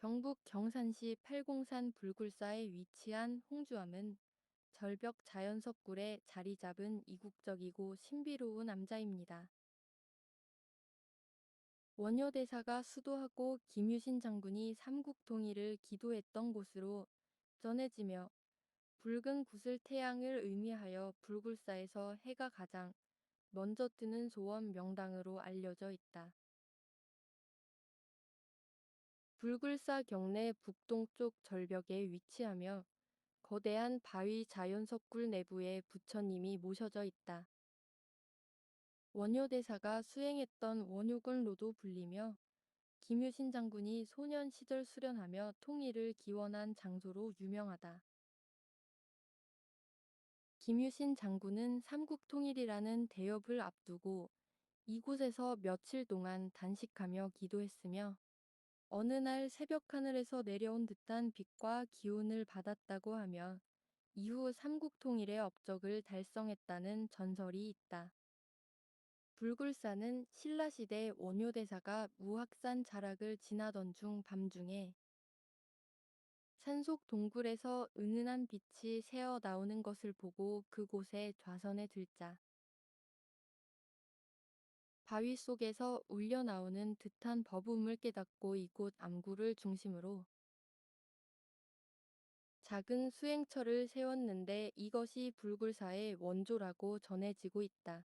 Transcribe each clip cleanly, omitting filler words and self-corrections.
경북 경산시 팔공산 불굴사에 위치한 홍주암은 절벽 자연석굴에 자리 잡은 이국적이고 신비로운 암자입니다. 원효대사가 수도하고 김유신 장군이 삼국통일을 기도했던 곳으로 전해지며 붉은 구슬 태양을 의미하여 불굴사에서 해가 가장 먼저 뜨는 소원 명당으로 알려져 있다. 불굴사 경내 북동쪽 절벽에 위치하며 거대한 바위 자연석굴 내부에 부처님이 모셔져 있다. 원효대사가 수행했던 원효근로도 불리며 김유신 장군이 소년 시절 수련하며 통일을 기원한 장소로 유명하다. 김유신 장군은 삼국통일이라는 대업을 앞두고 이곳에서 며칠 동안 단식하며 기도했으며 어느 날 새벽 하늘에서 내려온 듯한 빛과 기운을 받았다고 하며 이후 삼국통일의 업적을 달성했다는 전설이 있다. 불굴사는 신라시대 원효대사가 무학산 자락을 지나던 중 밤중에 산속 동굴에서 은은한 빛이 새어 나오는 것을 보고 그곳에 좌선에 들자 바위 속에서 울려 나오는 듯한 버음을 깨닫고 이곳 암구를 중심으로 작은 수행처를 세웠는데 이것이 불굴사의 원조라고 전해지고 있다.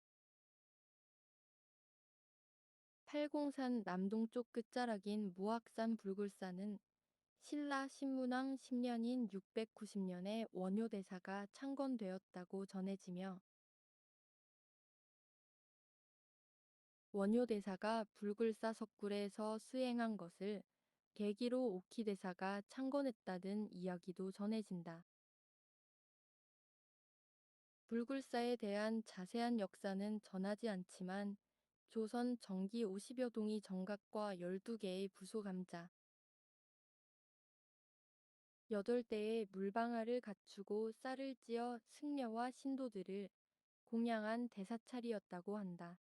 팔공산 남동쪽 끝자락인 무악산 불굴사는 신라 신문왕 10년인 690년에 원효대사가 창건되었다고 전해지며 원효대사가 불굴사 석굴에서 수행한 것을 계기로 오키대사가 창건했다는 이야기도 전해진다. 불굴사에 대한 자세한 역사는 전하지 않지만 조선 정기 50여 동이 정각과 12개의 부소감자 8대의 물방아를 갖추고 쌀을 찌어 승려와 신도들을 공양한 대사찰이었다고 한다.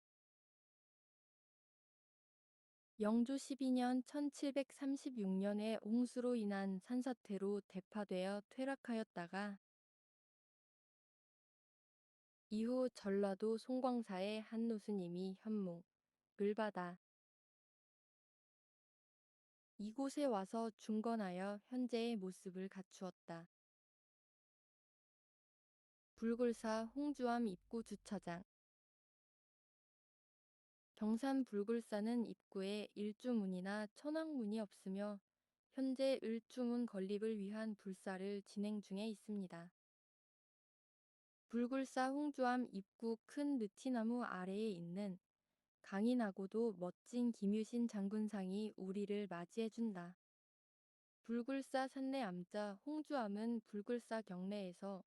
영조 12년 1736년에 홍수로 인한 산사태로 대파되어 퇴락하였다가 이후 전라도 송광사의 한 노스님이 현몽을 받아 이곳에 와서 중건하여 현재의 모습을 갖추었다. 불굴사 홍주암 입구 주차장 경산 불굴사는 입구에 일주문이나 천왕문이 없으며 현재 일주문 건립을 위한 불사를 진행 중에 있습니다. 불굴사 홍주암 입구 큰 느티나무 아래에 있는 강인하고도 멋진 김유신 장군상이 우리를 맞이해준다. 불굴사 산내 암자 홍주암은 불굴사 경내에서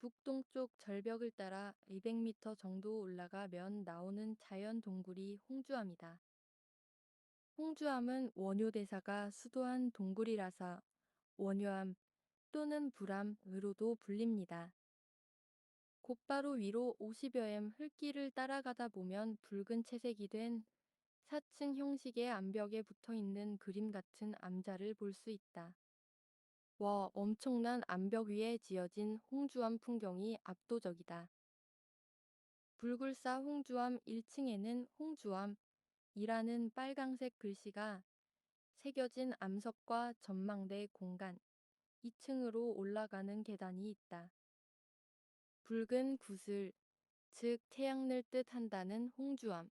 북동쪽 절벽을 따라 200m 정도 올라가면 나오는 자연 동굴이 홍주암이다. 홍주암은 원효대사가 수도한 동굴이라서 원효암 또는 불암으로도 불립니다. 곧바로 위로 50여m 흙길을 따라가다 보면 붉은 채색이 된 4층 형식의 암벽에 붙어있는 그림 같은 암자를 볼 수 있다. 와, 엄청난 암벽 위에 지어진 홍주암 풍경이 압도적이다. 불굴사 홍주암 1층에는 홍주암이라는 빨강색 글씨가 새겨진 암석과 전망대 공간 2층으로 올라가는 계단이 있다. 붉은 구슬, 즉 태양을 뜻한다는 홍주암.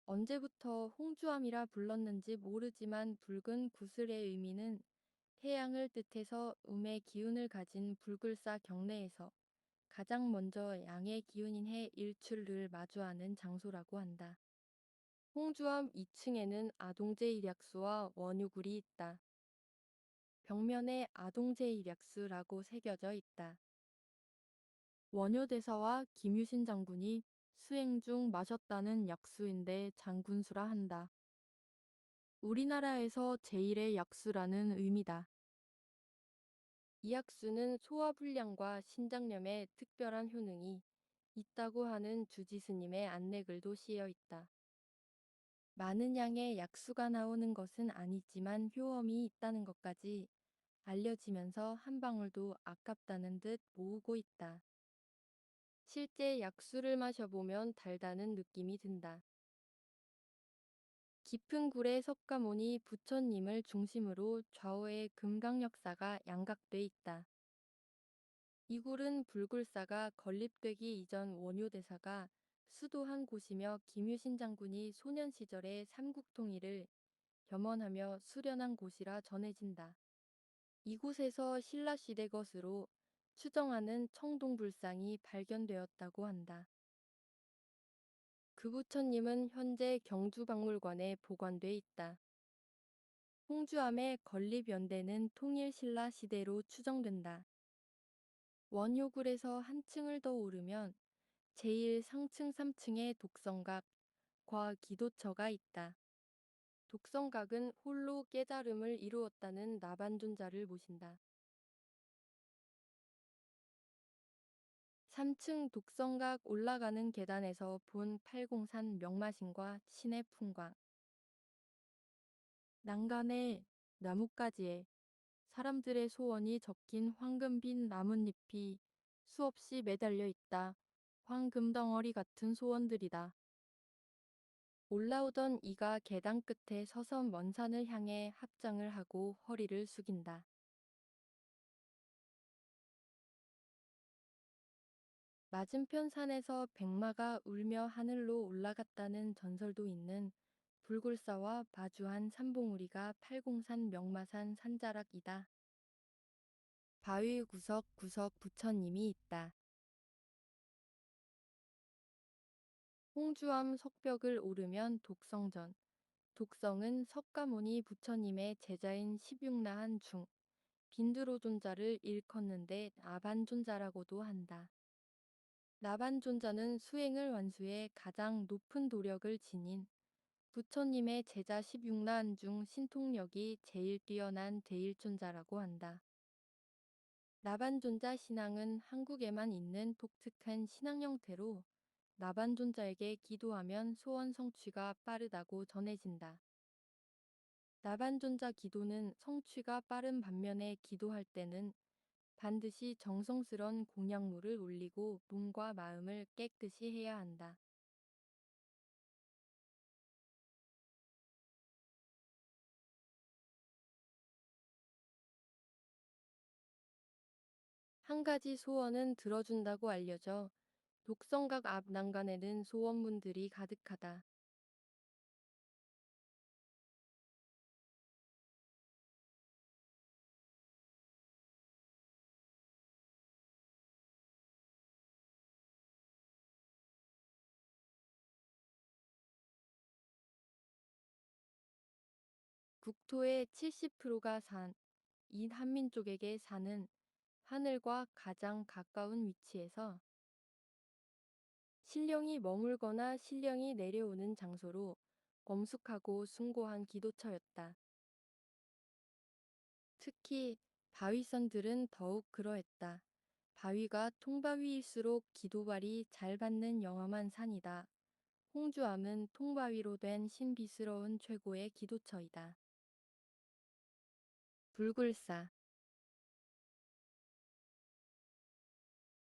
언제부터 홍주암이라 불렀는지 모르지만 붉은 구슬의 의미는 태양을 뜻해서 음의 기운을 가진 불굴사 경내에서 가장 먼저 양의 기운인 해 일출을 마주하는 장소라고 한다. 홍주암 2층에는 아동제일약수와 원유굴이 있다. 벽면에 아동제일약수라고 새겨져 있다. 원효대사와 김유신 장군이 수행 중 마셨다는 약수인데 장군수라 한다. 우리나라에서 제일의 약수라는 의미다. 이 약수는 소화불량과 신장염에 특별한 효능이 있다고 하는 주지스님의 안내글도 씌여 있다. 많은 양의 약수가 나오는 것은 아니지만 효험이 있다는 것까지 알려지면서 한 방울도 아깝다는 듯 모으고 있다. 실제 약수를 마셔보면 달다는 느낌이 든다. 깊은 굴의 석가모니 부처님을 중심으로 좌우의 금강 역사가 양각돼 있다. 이 굴은 불굴사가 건립되기 이전 원효대사가 수도한 곳이며 김유신 장군이 소년 시절의 삼국 통일을 겸언하며 수련한 곳이라 전해진다. 이곳에서 신라시대 것으로 추정하는 청동불상이 발견되었다고 한다. 그 부처님은 현재 경주박물관에 보관돼 있다. 홍주암의 건립연대는 통일신라 시대로 추정된다. 원효굴에서 한 층을 더 오르면 제1상층 3층에 독성각과 기도처가 있다. 독성각은 홀로 깨달음을 이루었다는 나반존자를 모신다. 3층 독성각 올라가는 계단에서 본 팔공산 명마신과 신의 풍광. 난간에 나뭇가지에 사람들의 소원이 적힌 황금빛 나뭇잎이 수없이 매달려 있다. 황금 덩어리 같은 소원들이다. 올라오던 이가 계단 끝에 서서 먼 산을 향해 합장을 하고 허리를 숙인다. 맞은편 산에서 백마가 울며 하늘로 올라갔다는 전설도 있는 불굴사와 마주한 산봉우리가 팔공산 명마산 산자락이다. 바위 구석구석 부처님이 있다. 홍주암 석벽을 오르면 독성전. 독성은 석가모니 부처님의 제자인 16나한 중 빈드로존자를 일컫는데 나반존자라고도 한다. 나반존자는 수행을 완수해 가장 높은 도력을 지닌 부처님의 제자 16나한 중 신통력이 제일 뛰어난 대일존자라고 한다. 나반존자 신앙은 한국에만 있는 독특한 신앙 형태로 나반존자에게 기도하면 소원 성취가 빠르다고 전해진다. 나반존자 기도는 성취가 빠른 반면에 기도할 때는 반드시 정성스런 공양물을 올리고 몸과 마음을 깨끗이 해야 한다. 한 가지 소원은 들어준다고 알려져 독성각 앞 난간에는 소원문들이 가득하다. 국토의 70%가 산, 이 한민족에게 사는 하늘과 가장 가까운 위치에서 신령이 머물거나 신령이 내려오는 장소로 엄숙하고 숭고한 기도처였다. 특히 바위산들은 더욱 그러했다. 바위가 통바위일수록 기도발이 잘 받는 영험한 산이다. 홍주암은 통바위로 된 신비스러운 최고의 기도처이다. 불굴사.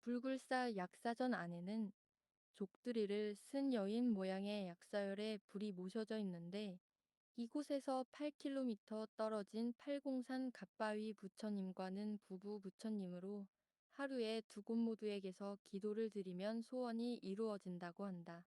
불굴사 약사전 안에는 족두리를 쓴 여인 모양의 약사열에 불이 모셔져 있는데 이곳에서 8km 떨어진 팔공산 갓바위 부처님과는 부부 부처님으로 하루에 두 곳 모두에게서 기도를 드리면 소원이 이루어진다고 한다.